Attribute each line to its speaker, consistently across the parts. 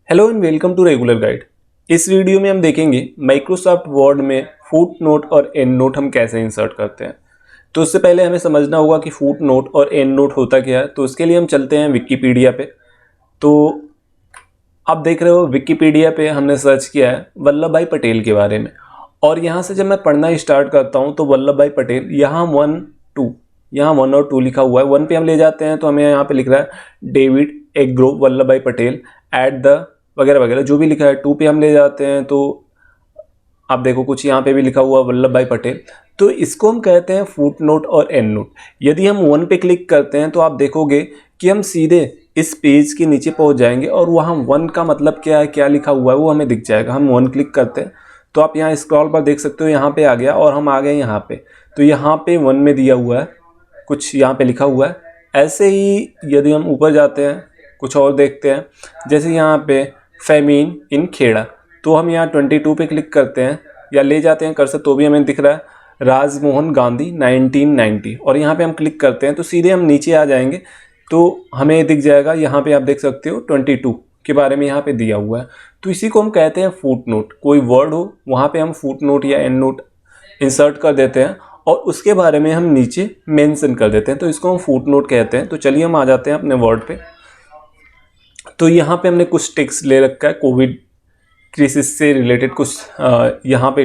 Speaker 1: Hello and welcome to regular guide. इस video में हम देखेंगे माइक्रोसॉफ्ट वर्ड में फुट नोट और एंड नोट हम कैसे इंसर्ट करते हैं। तो उससे पहले हमें समझना होगा कि फुट नोट और एंड नोट होता क्या है। तो उसके लिए हम चलते हैं विकिपीडिया पे। तो आप देख रहे हो विकिपीडिया पे हमने सर्च किया है वल्लभ भाई पटेल के बारे में, और यहाँ से जब मैं पढ़ना स्टार्ट करता हूँ तो वल्लभ भाई पटेल यहाँ 1 और 2 लिखा हुआ है। 1 पे हम ले जाते हैं तो हमें यहाँ पे लिख रहा है डेविड एग्रो वल्लभ भाई पटेल एट द वगैरह वगैरह जो भी लिखा है। 2 पे हम ले जाते हैं तो आप देखो कुछ यहाँ पे भी लिखा हुआ वल्लभ भाई पटेल। तो इसको हम कहते हैं फुट नोट और एंड नोट। यदि हम 1 पे क्लिक करते हैं तो आप देखोगे कि हम सीधे इस पेज के नीचे पहुंच जाएंगे और वहाँ 1 का मतलब क्या है, क्या लिखा हुआ है वो हमें दिख जाएगा। हम 1 क्लिक करते हैं तो आप यहाँ स्क्रॉल पर देख सकते हो, यहाँ पे आ गया और हम आ गए यहाँ पे। तो यहाँ पे 1 में दिया हुआ है, कुछ यहाँ पे लिखा हुआ है। ऐसे ही यदि हम ऊपर जाते हैं कुछ और देखते हैं, जैसे यहाँ पे फेमीन इन खेड़ा, तो हम यहाँ 22 पे क्लिक करते हैं या ले जाते हैं कर्सर तो भी हमें दिख रहा है राजमोहन गांधी 1990, और यहाँ पे हम क्लिक करते हैं तो सीधे हम नीचे आ जाएंगे। तो हमें दिख जाएगा यहाँ पे आप देख सकते हो 22 के बारे में यहाँ पे दिया हुआ है। तो इसी को हम कहते हैं फुट नोट। कोई वर्ड हो वहाँ पे हम फुट नोट या एंड नोट इंसर्ट कर देते हैं और उसके बारे में हम नीचे मेंशन कर देते हैं, तो इसको हम फुट नोट कहते हैं। तो चलिए हम आ जाते हैं अपने वर्ड पे। तो यहाँ पे हमने कुछ टेक्स्ट ले रखा है, कोविड क्राइसिस से रिलेटेड कुछ यहाँ पे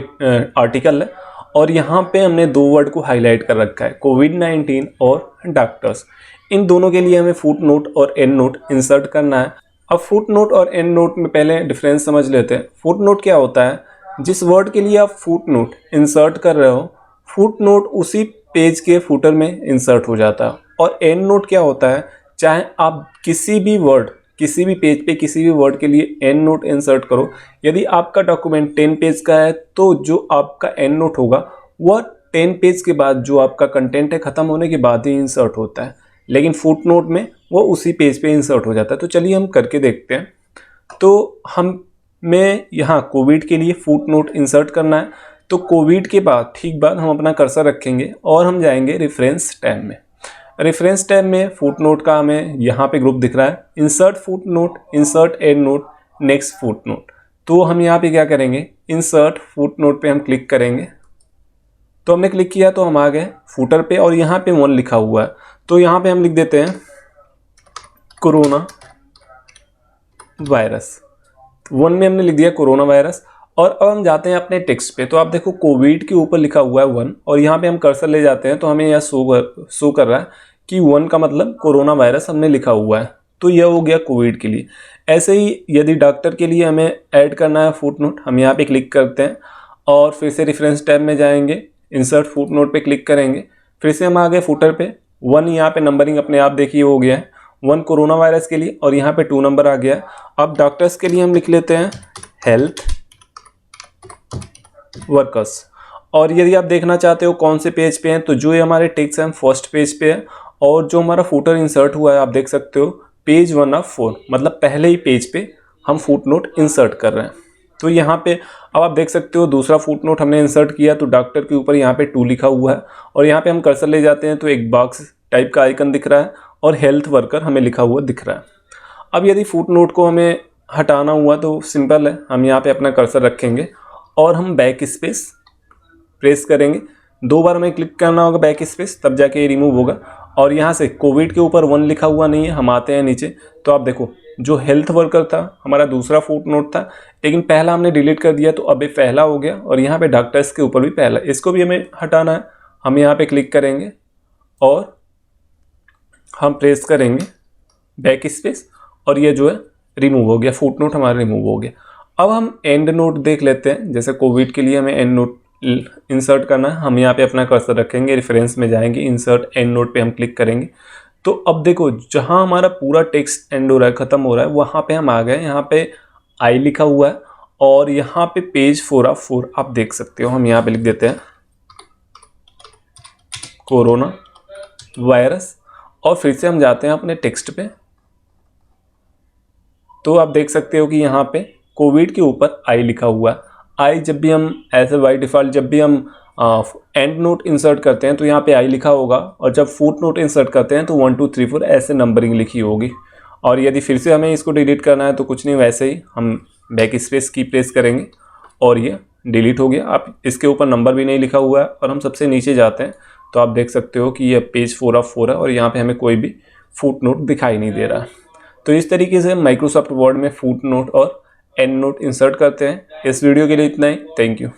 Speaker 1: आर्टिकल है, और यहाँ पे हमने 2 वर्ड को हाईलाइट कर रखा है, कोविड-19 और डॉक्टर्स। इन दोनों के लिए हमें फुट नोट और एंड नोट इंसर्ट करना है। अब फुट नोट और एंड नोट में पहले डिफरेंस समझ लेते हैं। फुट नोट क्या होता है? जिस वर्ड के लिए आप फुट नोट इंसर्ट कर रहे हो, फुट नोट उसी पेज के फुटर में इंसर्ट हो जाता है। और एंड नोट क्या होता है? चाहे आप किसी भी पेज पे किसी भी वर्ड के लिए एंड नोट इंसर्ट करो, यदि आपका डॉक्यूमेंट 10 पेज का है तो जो आपका एंड नोट होगा वह 10 पेज के बाद जो आपका कंटेंट है ख़त्म होने के बाद ही इंसर्ट होता है, लेकिन फुट नोट में वो उसी पेज पे इंसर्ट हो जाता है। तो चलिए हम करके देखते हैं। तो हमें यहाँ कोविड के लिए फुट नोट इंसर्ट करना है। तो कोविड के बाद ठीक बाद हम अपना कर्सर रखेंगे और हम जाएंगे रेफरेंस टैब में। रेफरेंस टैब में फुट नोट का हमें यहाँ पे ग्रुप दिख रहा है, insert foot note, insert and note, next foot note. तो हम यहाँ पे क्या करेंगे, इंसर्ट फुट नोट पे हम क्लिक करेंगे। तो हमने क्लिक किया तो हम आ गए फुटर पे और यहाँ पे 1 लिखा हुआ है। तो यहाँ पे हम लिख देते हैं कोरोना वायरस। 1 में हमने लिख दिया कोरोना वायरस। और अब हम जाते हैं अपने टेक्स्ट पे। तो आप देखो कोविड के ऊपर लिखा हुआ है 1, और यहाँ पे हम कर्सर ले जाते हैं तो हमें यह शो कर रहा है कि 1 का मतलब कोरोना वायरस हमने लिखा हुआ है। तो यह हो गया कोविड के लिए। ऐसे ही यदि डॉक्टर के लिए हमें ऐड करना है फुट नोट, हम यहाँ पे क्लिक करते हैं और फिर से रेफरेंस टैब में जाएंगे, इंसर्ट फुट नोट पे क्लिक करेंगे। फिर से हम आ गए फुटर पे। 1 यहाँ पे नंबरिंग अपने आप देखिए हो गया है, 1 कोरोना वायरस के लिए और यहाँ पे 2 नंबर आ गया। अब डॉक्टर्स के लिए हम लिख लेते हैं हेल्थ वर्कर्स। और यदि आप देखना चाहते हो कौन से पेज पे हैं, तो जो ये हमारे टेक्स्ट हैं फर्स्ट पेज पे है, और जो हमारा फुटर इंसर्ट हुआ है आप देख सकते हो पेज 1 ऑफ 4, मतलब पहले ही पेज पे हम फुट नोट इंसर्ट कर रहे हैं। तो यहाँ पे अब आप देख सकते हो दूसरा फुट नोट हमने इंसर्ट किया, तो डॉक्टर के ऊपर यहाँ पे 2 लिखा हुआ है, और यहाँ पे हम कर्सर ले जाते हैं तो एक बॉक्स टाइप का आइकन दिख रहा है और हेल्थ वर्कर हमें लिखा हुआ दिख रहा है। अब यदि फुट नोट को हमें हटाना हुआ तो सिंपल है, हम यहाँ पे अपना कर्सर रखेंगे और हम बैक स्पेस प्रेस करेंगे। 2 बार हमें क्लिक करना होगा बैक स्पेस, तब जाके ये रिमूव होगा। और यहाँ से कोविड के ऊपर 1 लिखा हुआ नहीं है, हम आते हैं नीचे तो आप देखो जो हेल्थ वर्कर था हमारा दूसरा फुट नोट था, लेकिन पहला हमने डिलीट कर दिया तो अब ये पहला हो गया, और यहाँ पे डॉक्टर्स के ऊपर भी पहला, इसको भी हमें हटाना है। हम यहाँ पे क्लिक करेंगे और हम प्रेस करेंगे बैक स्पेस और ये जो है रिमूव हो गया, फुट नोट हमारा रिमूव हो गया। अब हम एंड नोट देख लेते हैं। जैसे कोविड के लिए हमें एंड नोट इंसर्ट करना है, हम यहाँ पे अपना कर्सर रखेंगे, रेफरेंस में जाएंगे, इंसर्ट एंड नोट पे हम क्लिक करेंगे। तो अब देखो जहाँ हमारा पूरा टेक्स्ट एंड हो रहा है, ख़त्म हो रहा है, वहाँ पे हम आ गए। यहाँ पे आई लिखा हुआ है और यहाँ पे पेज 4 ऑफ 4 आप देख सकते हो। हम यहाँ पे लिख देते हैं कोरोना वायरस और फिर से हम जाते हैं अपने टेक्स्ट पे। तो आप देख सकते हो कि यहाँ पे कोविड के ऊपर आई लिखा हुआ है। आई जब भी हम ऐसे बाय डिफ़ॉल्ट जब भी हम एंड नोट इंसर्ट करते हैं तो यहाँ पे आई लिखा होगा, और जब फुट नोट इंसर्ट करते हैं तो 1 2 3 4 ऐसे नंबरिंग लिखी होगी। और यदि फिर से हमें इसको डिलीट करना है तो कुछ नहीं, वैसे ही हम बैक स्पेस की प्रेस करेंगे और ये डिलीट हो गया। आप इसके ऊपर नंबर भी नहीं लिखा हुआ है और हम सबसे नीचे जाते हैं तो आप देख सकते हो कि ये पेज 4 ऑफ 4 है और यहाँ पे हमें कोई भी फुट नोट दिखाई नहीं दे रहा। तो इस तरीके से हम माइक्रोसॉफ्ट वर्ड में फुट नोट और एंड नोट इंसर्ट करते हैं। इस वीडियो के लिए इतना ही। Thank you.